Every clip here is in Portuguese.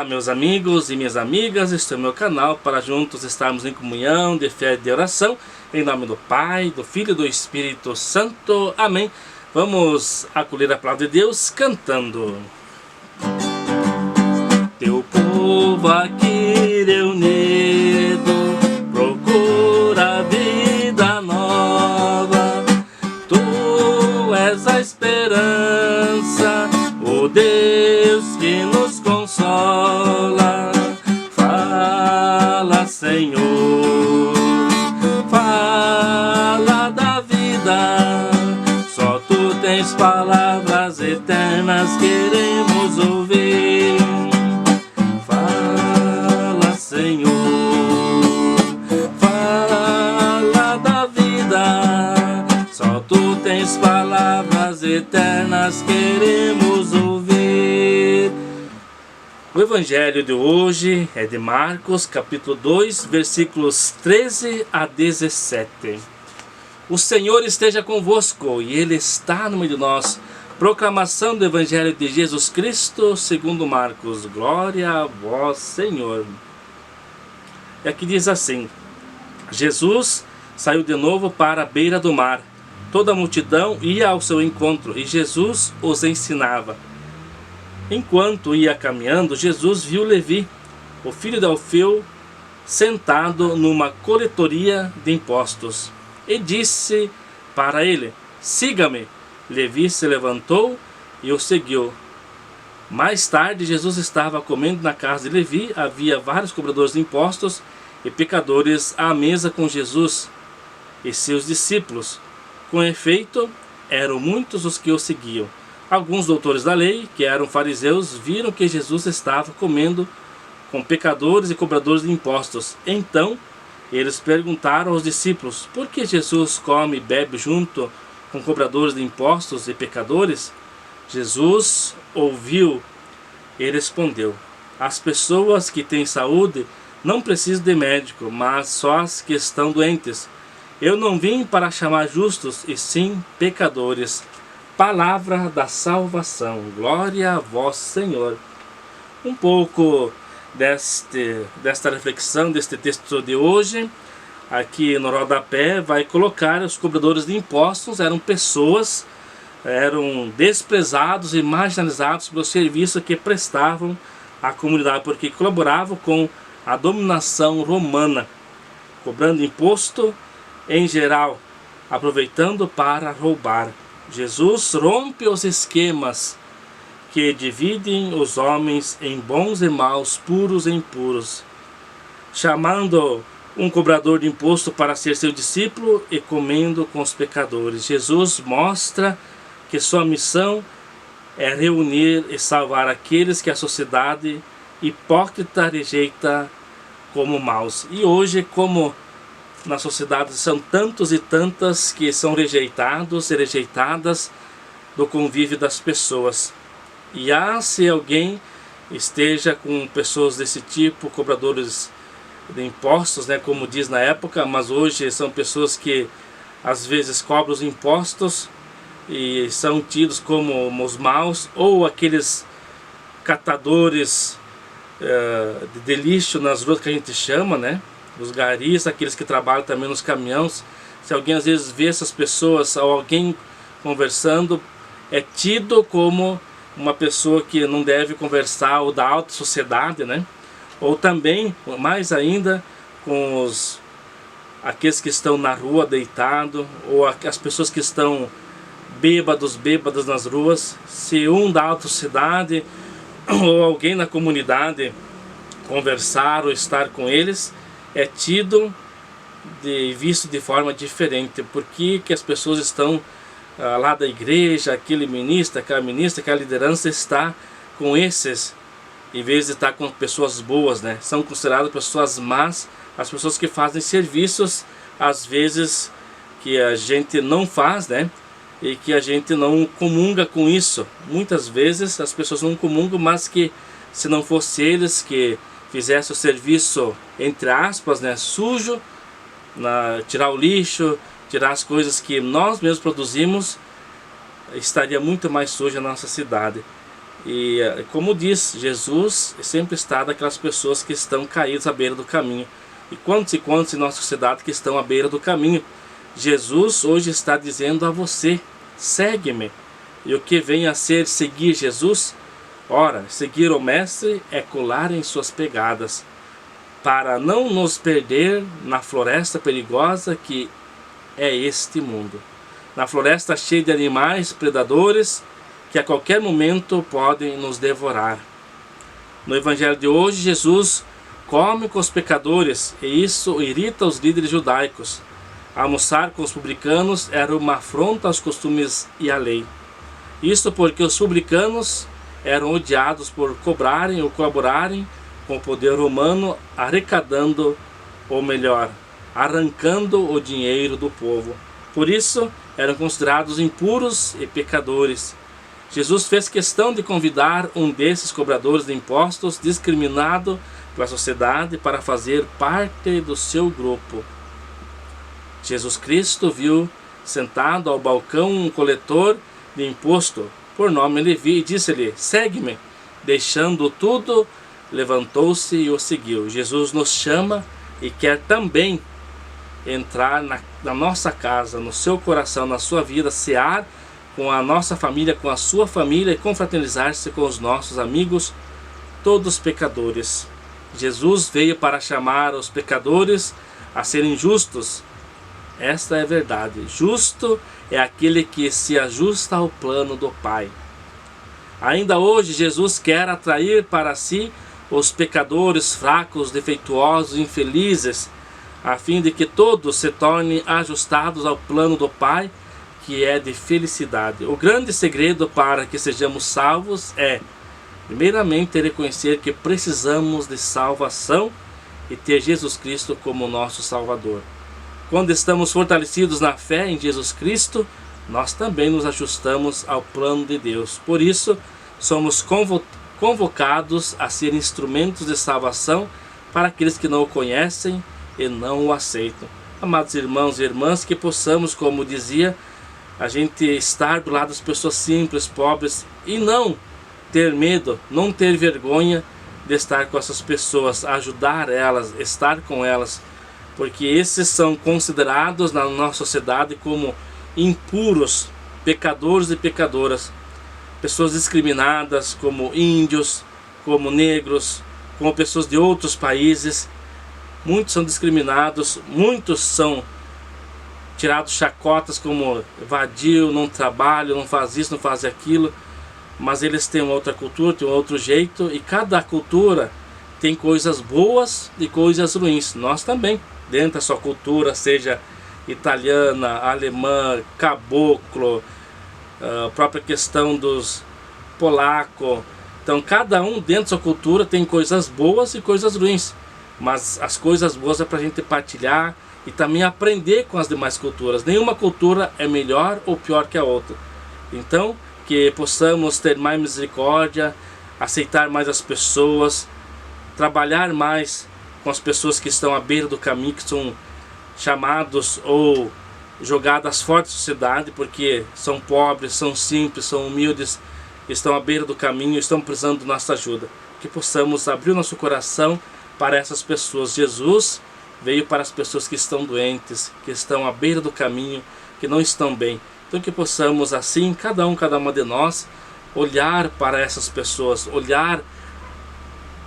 meus amigos e minhas amigas, este é o meu canal para juntos estarmos em comunhão de fé e de oração, em nome do Pai, do Filho e do Espírito Santo. Amém. Vamos acolher a palavra de Deus cantando. Teu povo aqui reunido procura vida nova. Tu és a esperança, o Deus que nos consola. Fala, Senhor, fala da vida. Só tu tens palavras eternas, queremos ouvir. Fala, Senhor, fala da vida. Só tu tens palavras eternas, queremos ouvir. O evangelho de hoje é de Marcos, capítulo 2, versículos 13 a 17. O Senhor esteja convosco e Ele está no meio de nós. Proclamação do evangelho de Jesus Cristo segundo Marcos. Glória a vós, Senhor. E aqui diz assim: Jesus saiu de novo para a beira do mar. Toda a multidão ia ao seu encontro e Jesus os ensinava. Enquanto ia caminhando, Jesus viu Levi, o filho de Alfeu, sentado numa coletoria de impostos, e disse para ele: siga-me. Levi se levantou e o seguiu. Mais tarde, Jesus estava comendo na casa de Levi. Havia vários cobradores de impostos e pecadores à mesa com Jesus e seus discípulos. Com efeito, eram muitos os que o seguiam. Alguns doutores da lei, que eram fariseus, viram que Jesus estava comendo com pecadores e cobradores de impostos. Então, eles perguntaram aos discípulos: por que Jesus come e bebe junto com cobradores de impostos e pecadores? Jesus ouviu e respondeu: as pessoas que têm saúde não precisam de médico, mas só as que estão doentes. Eu não vim para chamar justos, e sim pecadores. Palavra da salvação. Glória a vós, Senhor. Um pouco desta reflexão, deste texto de hoje, aqui no rodapé, vai colocar os cobradores de impostos. Eram pessoas, eram desprezados e marginalizados pelo serviço que prestavam à comunidade, porque colaboravam com a dominação romana, cobrando imposto em geral, aproveitando para roubar. Jesus rompe os esquemas que dividem os homens em bons e maus, puros e impuros, chamando um cobrador de imposto para ser seu discípulo e comendo com os pecadores. Jesus mostra que sua missão é reunir e salvar aqueles que a sociedade hipócrita rejeita como maus. E hoje, como na sociedade são tantos e tantas que são rejeitados e rejeitadas do convívio das pessoas. E se alguém esteja com pessoas desse tipo, cobradores de impostos, como diz na época, mas hoje são pessoas que às vezes cobram os impostos e são tidos como os maus, ou aqueles catadores de lixo nas ruas que a gente chama, os garis, aqueles que trabalham também nos caminhões. Se alguém às vezes vê essas pessoas ou alguém conversando, é tido como uma pessoa que não deve conversar, ou da alta sociedade, Ou também, mais ainda, com aqueles que estão na rua deitado, ou as pessoas que estão bêbadas nas ruas. Se um da alta sociedade ou alguém na comunidade conversar ou estar com eles, é tido visto de forma diferente. Porque que as pessoas estão lá da igreja, aquele ministro, aquela ministra, aquela liderança está com esses, em vez de estar com pessoas boas, São consideradas pessoas más, as pessoas que fazem serviços, às vezes, que a gente não faz, E que a gente não comunga com isso. Muitas vezes as pessoas não comungam, mas que se não fosse eles que fizessem o serviço, entre aspas, sujo, tirar o lixo, tirar as coisas que nós mesmos produzimos, estaria muito mais suja a nossa cidade. E como diz, Jesus sempre está daquelas pessoas que estão caídas à beira do caminho. E quantos em nossa sociedade que estão à beira do caminho? Jesus hoje está dizendo a você: segue-me. E o que vem a ser seguir Jesus? Ora, seguir o Mestre é colar em suas pegadas, para não nos perder na floresta perigosa que é este mundo. Na floresta cheia de animais predadores que a qualquer momento podem nos devorar. No Evangelho de hoje, Jesus come com os pecadores e isso irrita os líderes judaicos. Almoçar com os publicanos era uma afronta aos costumes e à lei. Isto porque os publicanos eram odiados por cobrarem ou colaborarem com o poder romano, arrecadando, ou melhor, arrancando o dinheiro do povo. Por isso, eram considerados impuros e pecadores. Jesus fez questão de convidar um desses cobradores de impostos, discriminado pela sociedade, para fazer parte do seu grupo. Jesus Cristo viu sentado ao balcão um coletor de imposto, por nome Levi, e disse-lhe: segue-me. Deixando tudo, levantou-se e o seguiu. Jesus nos chama e quer também entrar na nossa casa, no seu coração, na sua vida, cear com a nossa família, com a sua família e confraternizar-se com os nossos amigos, todos pecadores. Jesus veio para chamar os pecadores a serem justos. Esta é a verdade. Justo é aquele que se ajusta ao plano do Pai. Ainda hoje, Jesus quer atrair para si os pecadores fracos, defeituosos, infelizes, a fim de que todos se tornem ajustados ao plano do Pai, que é de felicidade. O grande segredo para que sejamos salvos é, primeiramente, reconhecer que precisamos de salvação e ter Jesus Cristo como nosso Salvador. Quando estamos fortalecidos na fé em Jesus Cristo, nós também nos ajustamos ao plano de Deus. Por isso, somos convocados a ser instrumentos de salvação para aqueles que não o conhecem e não o aceitam. Amados irmãos e irmãs, que possamos, como dizia, a gente estar do lado das pessoas simples, pobres, e não ter medo, não ter vergonha de estar com essas pessoas, ajudar elas, estar com elas, porque esses são considerados na nossa sociedade como impuros, pecadores e pecadoras, pessoas discriminadas como índios, como negros, como pessoas de outros países. Muitos são discriminados, muitos são tirados chacotas como vadio, não trabalha, não faz isso, não faz aquilo, mas eles têm uma outra cultura, têm um outro jeito, e cada cultura tem coisas boas e coisas ruins. Nós também, dentro da sua cultura, seja italiana, alemã, caboclo, a própria questão dos polaco. Então cada um dentro da sua cultura tem coisas boas e coisas ruins, mas as coisas boas é para a gente partilhar e também aprender com as demais culturas. Nenhuma cultura é melhor ou pior que a outra. Então que possamos ter mais misericórdia, aceitar mais as pessoas, trabalhar mais com as pessoas que estão à beira do caminho, que são chamados ou jogadas fora da sociedade, porque são pobres, são simples, são humildes, estão à beira do caminho, estão precisando de nossa ajuda. Que possamos abrir o nosso coração para essas pessoas. Jesus veio para as pessoas que estão doentes, que estão à beira do caminho, que não estão bem. Então que possamos assim, cada uma de nós, olhar para essas pessoas, olhar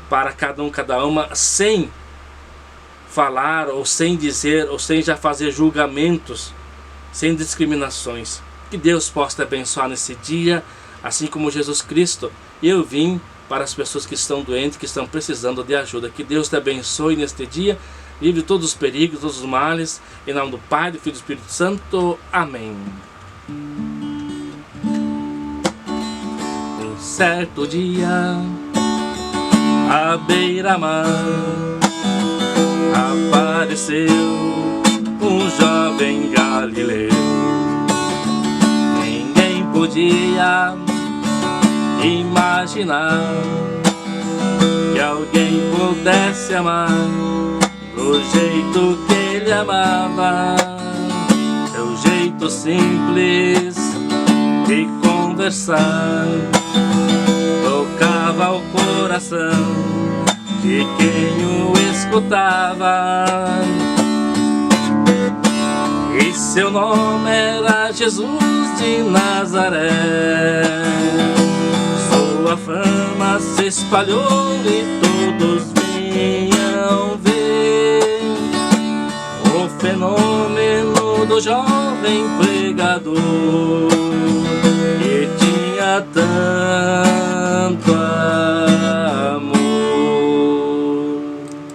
para cada uma, sem falar ou sem dizer, ou sem já fazer julgamentos, sem discriminações. Que Deus possa te abençoar nesse dia, assim como Jesus Cristo. Eu vim para as pessoas que estão doentes, que estão precisando de ajuda. Que Deus te abençoe neste dia, livre todos os perigos, todos os males, em nome do Pai, do Filho e do Espírito Santo. Amém. Um certo dia, à beira-mar, apareceu um jovem galileu. Ninguém podia imaginar que alguém pudesse amar do jeito que ele amava. Seu jeito simples de conversar, coração de quem o escutava. E seu nome era Jesus de Nazaré. Sua fama se espalhou e todos vinham ver o fenômeno do jovem pregador que tinha tanto